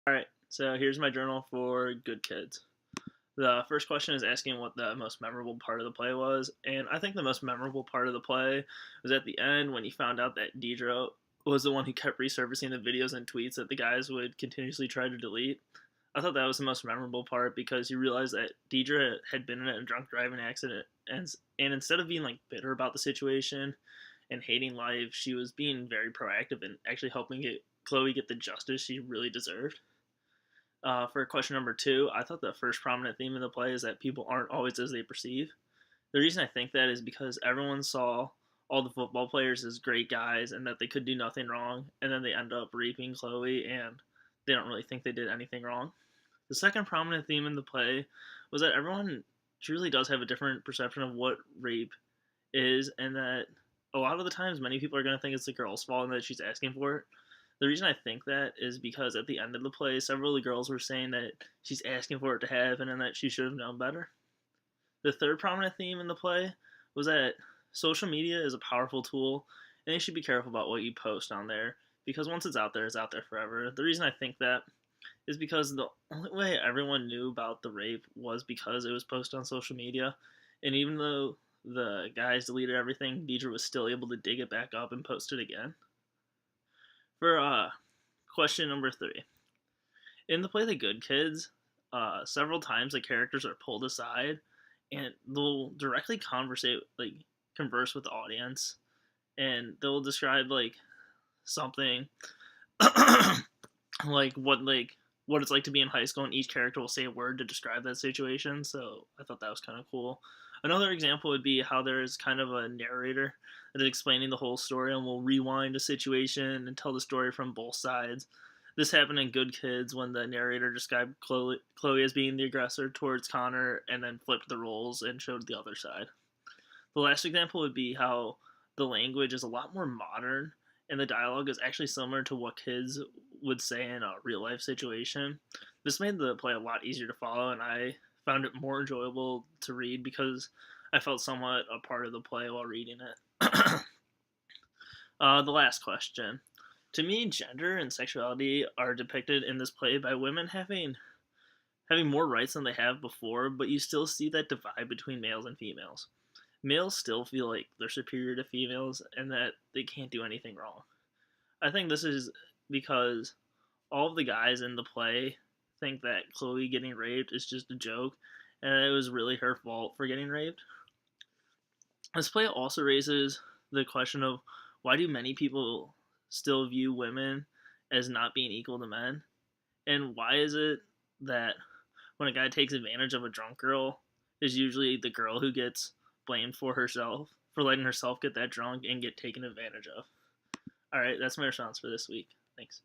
Alright, so here's my journal for good kids. The first question is asking what the most memorable part of the play was, and I think the most memorable part of the play was at the end when you found out that Deidre was the one who kept resurfacing the videos and tweets that the guys would continuously try to delete. I thought that was the most memorable part because you realize that Deidre had been in a drunk driving accident, and instead of being like bitter about the situation and hating life, she was being very proactive and actually helping Chloe get the justice she really deserved. For question number two, I thought the first prominent theme in the play is that people aren't always as they perceive. The reason I think that is because everyone saw all the football players as great guys and that they could do nothing wrong, and then they end up raping Chloe and they don't really think they did anything wrong. The second prominent theme in the play was that everyone truly does have a different perception of what rape is, and that a lot of the times many people are going to think it's the girl's fault and that she's asking for it. The reason I think that is because at the end of the play, several of the girls were saying that she's asking for it to happen and that she should have known better. The third prominent theme in the play was that social media is a powerful tool and you should be careful about what you post on there because once it's out there forever. The reason I think that is because the only way everyone knew about the rape was because it was posted on social media. And even though the guys deleted everything, Deidre was still able to dig it back up and post it again. For question number three, in the play The Good Kids, several times the characters are pulled aside and they'll directly converse with the audience, and they'll describe something what it's like to be in high school, and each character will say a word to describe that situation. So I thought that was kind of cool. Another example would be how there is kind of a narrator that is explaining the whole story and will rewind a situation and tell the story from both sides. This happened in Good Kids when the narrator described Chloe as being the aggressor towards Connor and then flipped the roles and showed the other side. The last example would be how the language is a lot more modern and the dialogue is actually similar to what kids would say in a real life situation. This made the play a lot easier to follow, and I found it more enjoyable to read because I felt somewhat a part of the play while reading it. The last question. To me, gender and sexuality are depicted in this play by women having more rights than they have before, but you still see that divide between males and females. Males still feel like they're superior to females and that they can't do anything wrong. I think this is because all of the guys in the play think that Chloe getting raped is just a joke and it was really her fault for getting raped. This play also raises the question of why do many people still view women as not being equal to men? And why is it that when a guy takes advantage of a drunk girl, is usually the girl who gets blamed for herself, for letting herself get that drunk and get taken advantage of? Alright, that's my response for this week. Thanks.